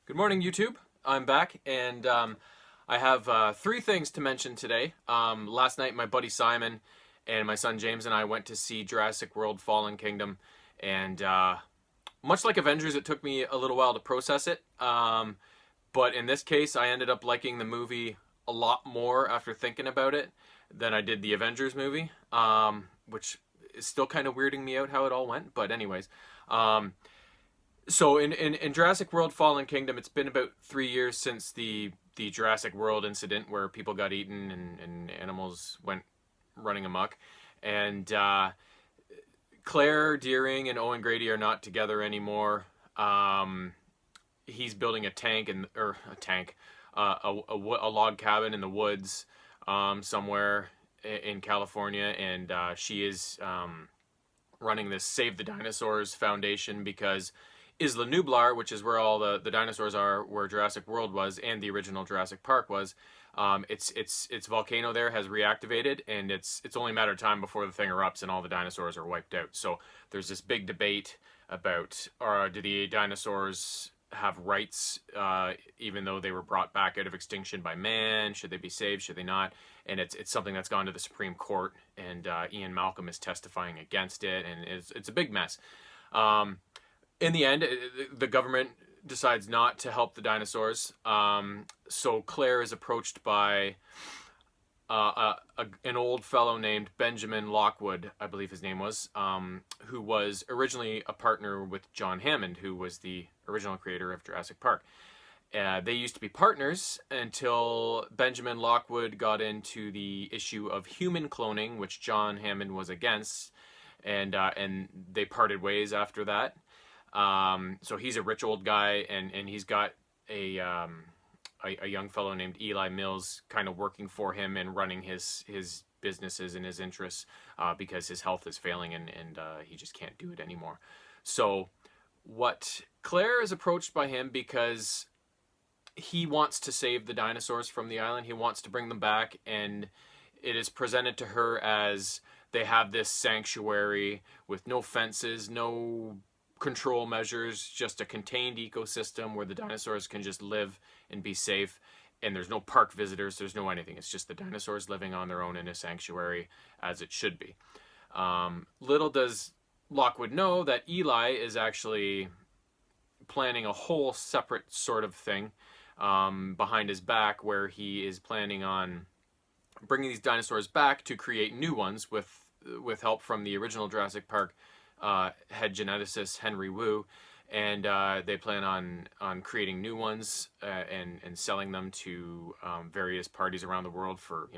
Good morning, YouTube. I'm back, and I have three things to mention today. Last night, my buddy Simon and my son James and I went to see Jurassic World: Fallen Kingdom, and much like Avengers, it took me a little while to process it. But in this case, I ended up liking the movie a lot more after thinking about it than I did the Avengers movie, which is still kind of weirding me out how it all went. But anyways. So in Jurassic World Fallen Kingdom, it's been about 3 years since the Jurassic World incident where people got eaten and animals went running amok. And Claire Deering and Owen Grady are not together anymore. He's building a tank a log cabin in the woods somewhere in California, and she is running this Save the Dinosaurs Foundation because Isla Nublar, which is where all the dinosaurs are, where Jurassic World was and the original Jurassic Park was, its volcano there has reactivated, and it's only a matter of time before the thing erupts and all the dinosaurs are wiped out. So there's this big debate about do the dinosaurs have rights even though they were brought back out of extinction by man? Should they be saved? Should they not? And it's something that's gone to the Supreme Court, and Ian Malcolm is testifying against it, and it's a big mess. In the end, the government decides not to help the dinosaurs. So Claire is approached by an old fellow named Benjamin Lockwood, I believe his name was, who was originally a partner with John Hammond, who was the original creator of Jurassic Park. They used to be partners until Benjamin Lockwood got into the issue of human cloning, which John Hammond was against, and they parted ways after that. So he's a rich old guy, and he's got a young fellow named Eli Mills kind of working for him and running his businesses and his interests because his health is failing, and he just can't do it anymore. So Claire is approached by him because he wants to save the dinosaurs from the island. He wants to bring them back, and it is presented to her as they have this sanctuary with no fences, no control measures, just a contained ecosystem where the dinosaurs can just live and be safe, and there's no park visitors, there's no anything. It's just the dinosaurs living on their own in a sanctuary, as it should be. Little does Lockwood know that Eli is actually planning a whole separate sort of thing behind his back, where he is planning on bringing these dinosaurs back to create new ones with help from the original Jurassic Park head geneticist Henry Wu, and they plan on creating new ones and selling them to various parties around the world for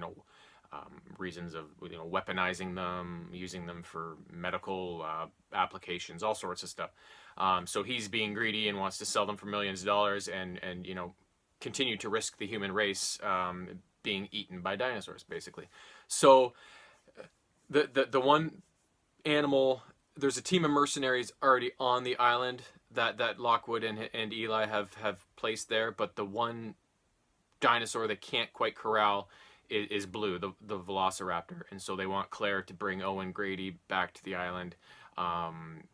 reasons of weaponizing them, using them for medical applications, all sorts of stuff. So he's being greedy and wants to sell them for millions of dollars, and continue to risk the human race being eaten by dinosaurs, basically. So the one animal. There's a team of mercenaries already on the island that Lockwood and Eli have placed there, but the one dinosaur they can't quite corral is Blue, the Velociraptor, and so they want Claire to bring Owen Grady back to the island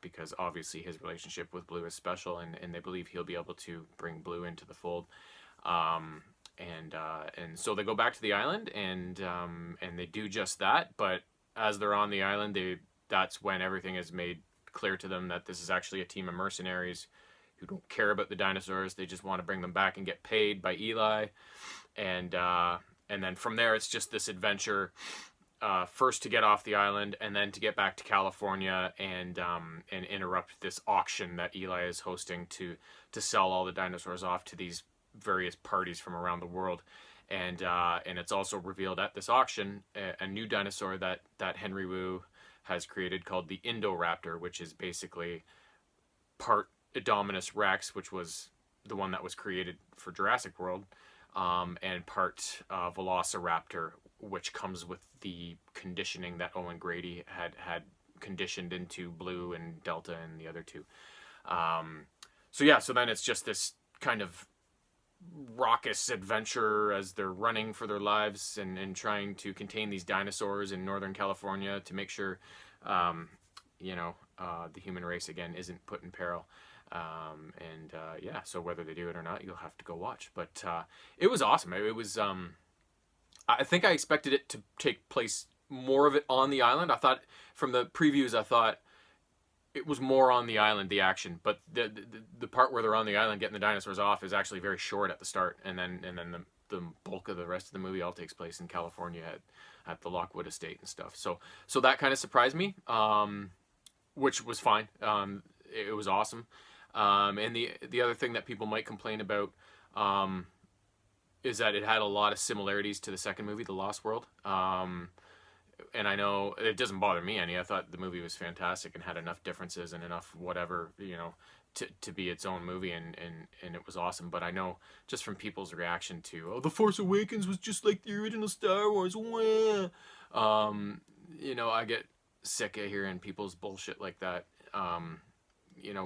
because obviously his relationship with Blue is special, and they believe he'll be able to bring Blue into the fold. And so they go back to the island, and they do just that. But as they're on the island, that's when everything is made clear to them that this is actually a team of mercenaries who don't care about the dinosaurs. They just want to bring them back and get paid by Eli. And then from there, it's just this adventure, first to get off the island, and then to get back to California and interrupt this auction that Eli is hosting to sell all the dinosaurs off to these various parties from around the world. And it's also revealed at this auction a new dinosaur that Henry Wu has created called the Indoraptor, which is basically part Indominus Rex, which was the one that was created for Jurassic World, and part Velociraptor, which comes with the conditioning that Owen Grady had conditioned into Blue and Delta and the other two. So then it's just this kind of raucous adventure as they're running for their lives and trying to contain these dinosaurs in Northern California to make sure the human race again isn't put in peril. Yeah, so whether they do it or not, you'll have to go watch. But it was awesome. It was. I think I expected it to take place more of it on the island. I thought from the previews, I thought it was more on the island, the action. But the part where they're on the island getting the dinosaurs off is actually very short at the start, and then the bulk of the rest of the movie all takes place in California at the Lockwood estate and stuff. So that kind of surprised me, which was fine. It was awesome. And the other thing that people might complain about is that it had a lot of similarities to the second movie, The Lost World. And I know it doesn't bother me any. I thought the movie was fantastic and had enough differences and enough whatever, to be its own movie, and it was awesome. But I know just from people's reaction to, The Force Awakens was just like the original Star Wars. Wah. I get sick of hearing people's bullshit like that.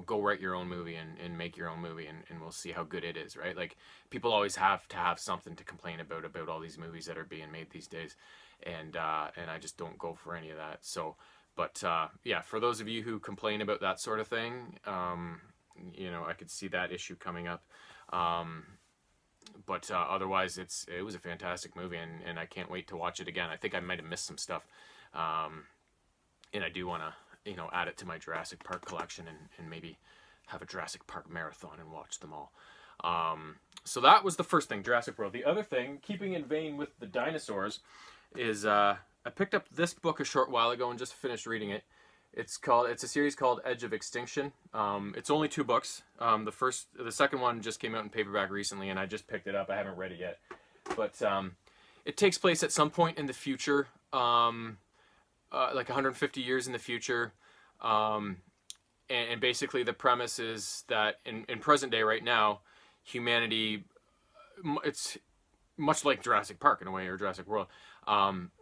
Go write your own movie and make your own movie, and we'll see how good it is, right? Like, people always have to have something to complain about all these movies that are being made these days, and I just don't go for any of that. So, but yeah, for those of you who complain about that sort of thing, I could see that issue coming up. But otherwise, it was a fantastic movie, and I can't wait to watch it again. I think I might have missed some stuff, and I do want to add it to my Jurassic Park collection, and maybe have a Jurassic Park marathon and watch them all. So that was the first thing, Jurassic World. The other thing, keeping in vein with the dinosaurs, is I picked up this book a short while ago and just finished reading it. It's a series called Edge of Extinction. It's only 2 books. The second one just came out in paperback recently, and I just picked it up. I haven't read it yet, but it takes place at some point in the future. Like 150 years in the future, and basically the premise is that in present day right now, humanity, it's much like Jurassic Park in a way, or Jurassic World.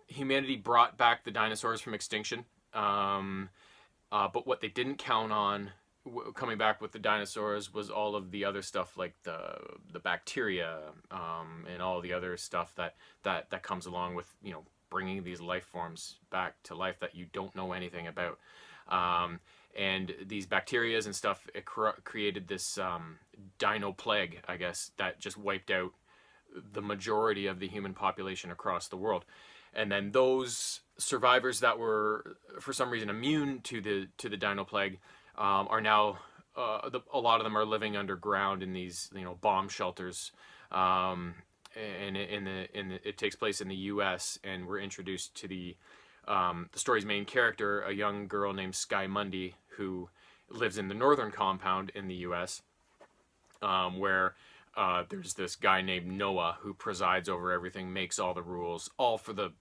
Humanity brought back the dinosaurs from extinction, but what they didn't count on coming back with the dinosaurs was all of the other stuff, like the bacteria, and all the other stuff that comes along with bringing these life forms back to life that you don't know anything about. And these bacterias and stuff, it created this dino plague, I guess, that just wiped out the majority of the human population across the world. And then those survivors that were, for some reason, immune to the dino plague are now, a lot of them are living underground in these bomb shelters. And it takes place in the U.S., and we're introduced to the story's main character, a young girl named Sky Mundy, who lives in the northern compound in the U.S., where there's this guy named Noah who presides over everything, makes all the rules, all for the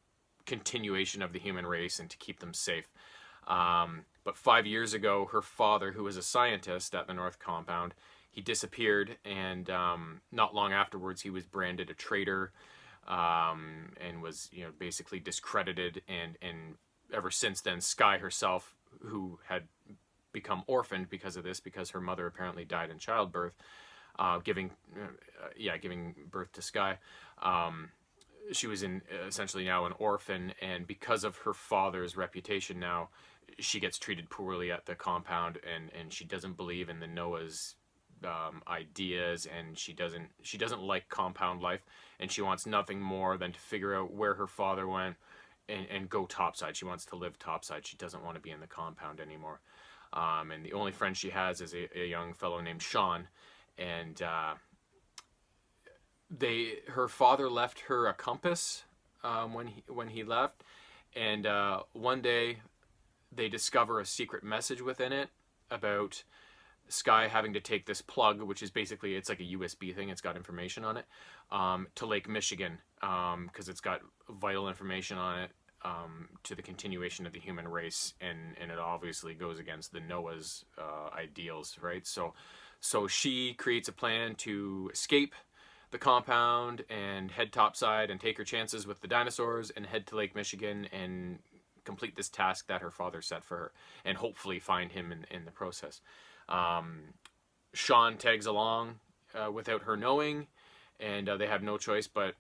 continuation of the human race and to keep them safe. But 5 years ago, her father, who was a scientist at the North Compound, he disappeared, and not long afterwards, he was branded a traitor, and was basically discredited. And ever since then, Sky herself, who had become orphaned because of this, because her mother apparently died in childbirth, giving birth to Sky. She was essentially now an orphan, and because of her father's reputation now, she gets treated poorly at the compound, and she doesn't believe in the Noah's ideas, and she doesn't like compound life, and she wants nothing more than to figure out where her father went and go topside. She wants to live topside. She doesn't want to be in the compound anymore. And the only friend she has is a young fellow named Sean, and her father left her a compass when he left, and one day they discover a secret message within it about Sky having to take this plug, which is basically, it's like a USB thing, it's got information on it, to Lake Michigan, because it's got vital information on it to the continuation of the human race, and it obviously goes against the Noah's ideals, right? So she creates a plan to escape the compound and head topside and take her chances with the dinosaurs and head to Lake Michigan and complete this task that her father set for her, and hopefully find him in the process. Sean tags along without her knowing, and they have no choice but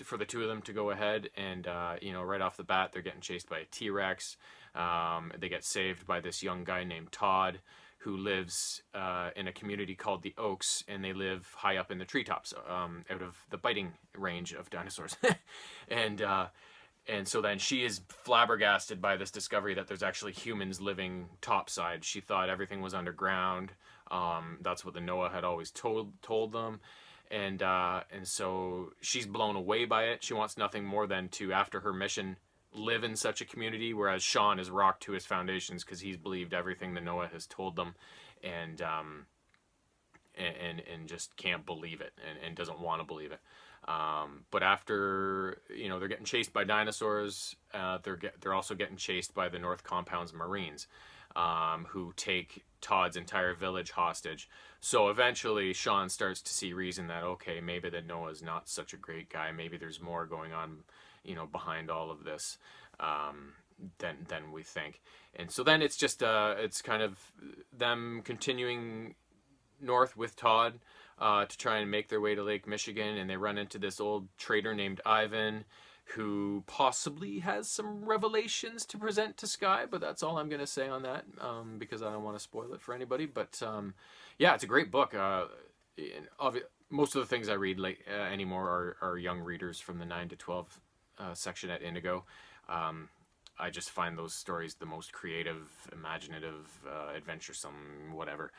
for the two of them to go ahead, and right off the bat they're getting chased by a T-Rex. They get saved by this young guy named Todd, who lives in a community called the Oaks, and they live high up in the treetops, out of the biting range of dinosaurs. and and so then she is flabbergasted by this discovery that there's actually humans living topside. She thought everything was underground. That's what the Noah had always told them. And so she's blown away by it. She wants nothing more than to, after her mission, live in such a community, whereas Sean is rocked to his foundations because he's believed everything the Noah has told them, and just can't believe it, and doesn't want to believe it. But after, they're getting chased by dinosaurs, they're also getting chased by the North Compound's Marines, who take Todd's entire village hostage. So eventually Sean starts to see reason that, okay, maybe the Noah's not such a great guy. Maybe there's more going on, behind all of this, than we think. And so then it's just, it's kind of them continuing north with Todd, to try and make their way to Lake Michigan, and they run into this old trader named Ivan, who possibly has some revelations to present to Sky, but that's all I'm going to say on that, because I don't want to spoil it for anybody. But yeah, it's a great book. Most of the things I read anymore are young readers from the 9 to 12 section at Indigo. I just find those stories the most creative, imaginative, adventuresome, whatever.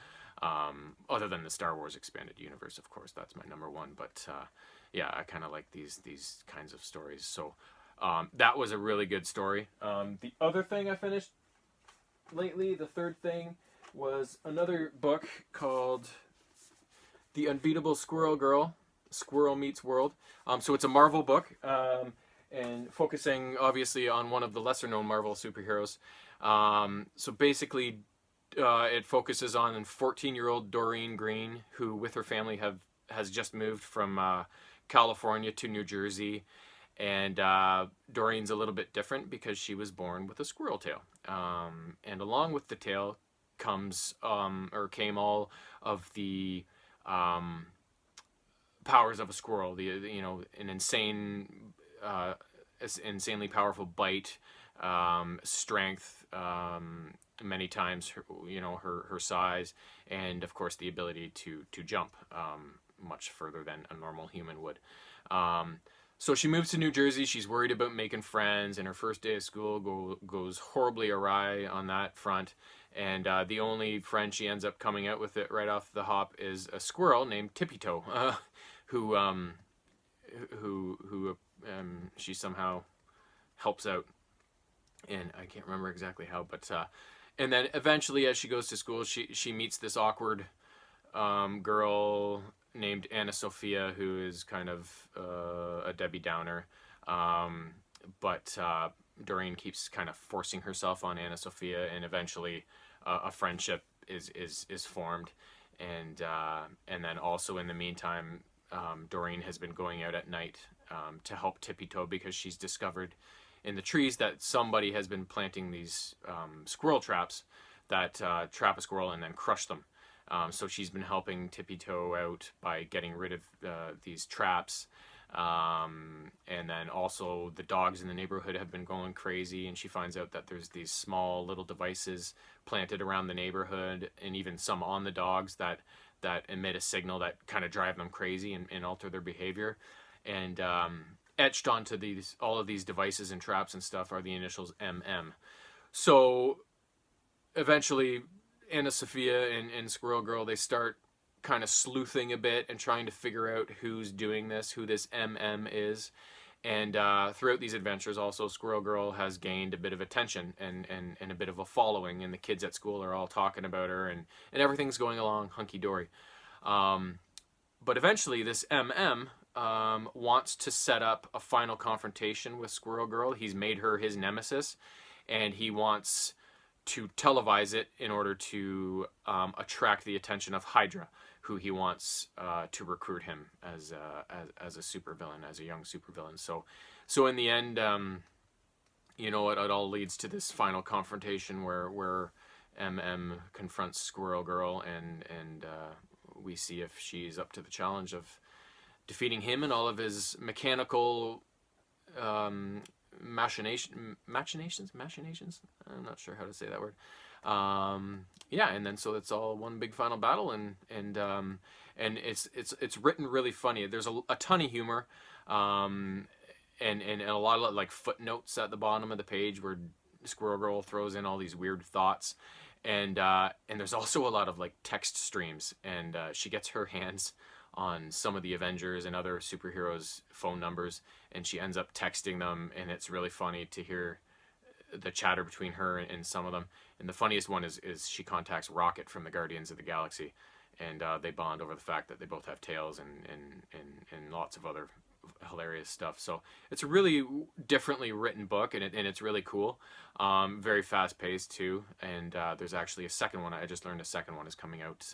Other than the Star Wars Expanded Universe, of course, that's my number one. But yeah, I kind of like these kinds of stories. So that was a really good story. The other thing I finished lately, the third thing, was another book called The Unbeatable Squirrel Girl, Squirrel Meets World. So it's a Marvel book, and focusing obviously on one of the lesser known Marvel superheroes. So basically, it focuses on 14-year-old Doreen Green, who with her family has just moved from California to New Jersey. And Doreen's a little bit different because she was born with a squirrel tail. And along with the tail came all of the powers of a squirrel. An insanely powerful bite, strength, many times her size, and of course the ability to jump much further than a normal human would. So she moves to New Jersey. She's worried about making friends, and her first day of school goes horribly awry on that front. And the only friend she ends up coming out with it right off the hop is a squirrel named Tippy Toe, who she somehow helps out. And I can't remember exactly how, but and then eventually, as she goes to school, she meets this awkward girl named Anna Sophia, who is kind of a Debbie Downer. But Doreen keeps kind of forcing herself on Anna Sophia, and eventually a friendship is formed. And then also in the meantime, Doreen has been going out at night to help Tippy Toe because she's discovered in the trees that somebody has been planting these squirrel traps that trap a squirrel and then crush them. So she's been helping Tippy Toe out by getting rid of these traps. And then also the dogs in the neighborhood have been going crazy, and she finds out that there's these small little devices planted around the neighborhood, and even some on the dogs that emit a signal that kind of drive them crazy and alter their behavior. And etched onto all of these devices and traps and stuff are the initials MM. So eventually Anna Sophia and Squirrel Girl, they start kind of sleuthing a bit and trying to figure out who's doing this, who this MM is. And throughout these adventures also, Squirrel Girl has gained a bit of attention and a bit of a following, and the kids at school are all talking about her, and everything's going along hunky-dory. But eventually this MM wants to set up a final confrontation with Squirrel Girl. He's made her his nemesis, and he wants to televise it in order to attract the attention of Hydra, who he wants to recruit him as a supervillain, as a young supervillain. So in the end, it all leads to this final confrontation where MM confronts Squirrel Girl, and we see if she's up to the challenge of defeating him and all of his mechanical machinations. I'm not sure how to say that word. Yeah, and then so it's all one big final battle, and it's written really funny. There's a ton of humor, and a lot of like footnotes at the bottom of the page where Squirrel Girl throws in all these weird thoughts, and there's also a lot of like text streams, and she gets her hands on some of the Avengers and other superheroes' phone numbers, and she ends up texting them, and it's really funny to hear the chatter between her and some of them. And the funniest one is she contacts Rocket from the Guardians of the Galaxy, and they bond over the fact that they both have tails and lots of other hilarious stuff. So it's a really differently written book, and it's really cool. Very fast paced too, and there's actually a second one. I just learned a second one is coming out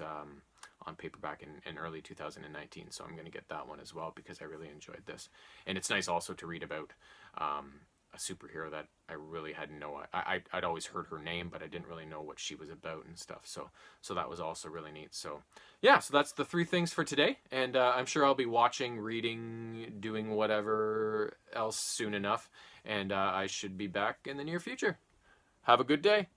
on paperback in early 2019, so I'm going to get that one as well because I really enjoyed this. And it's nice also to read about a superhero that I really had I'd always heard her name, but I didn't really know what she was about and stuff. So that was also really neat. So yeah, so that's the 3 things for today, and I'm sure I'll be watching, reading, doing whatever else soon enough, and I should be back in the near future. Have a good day.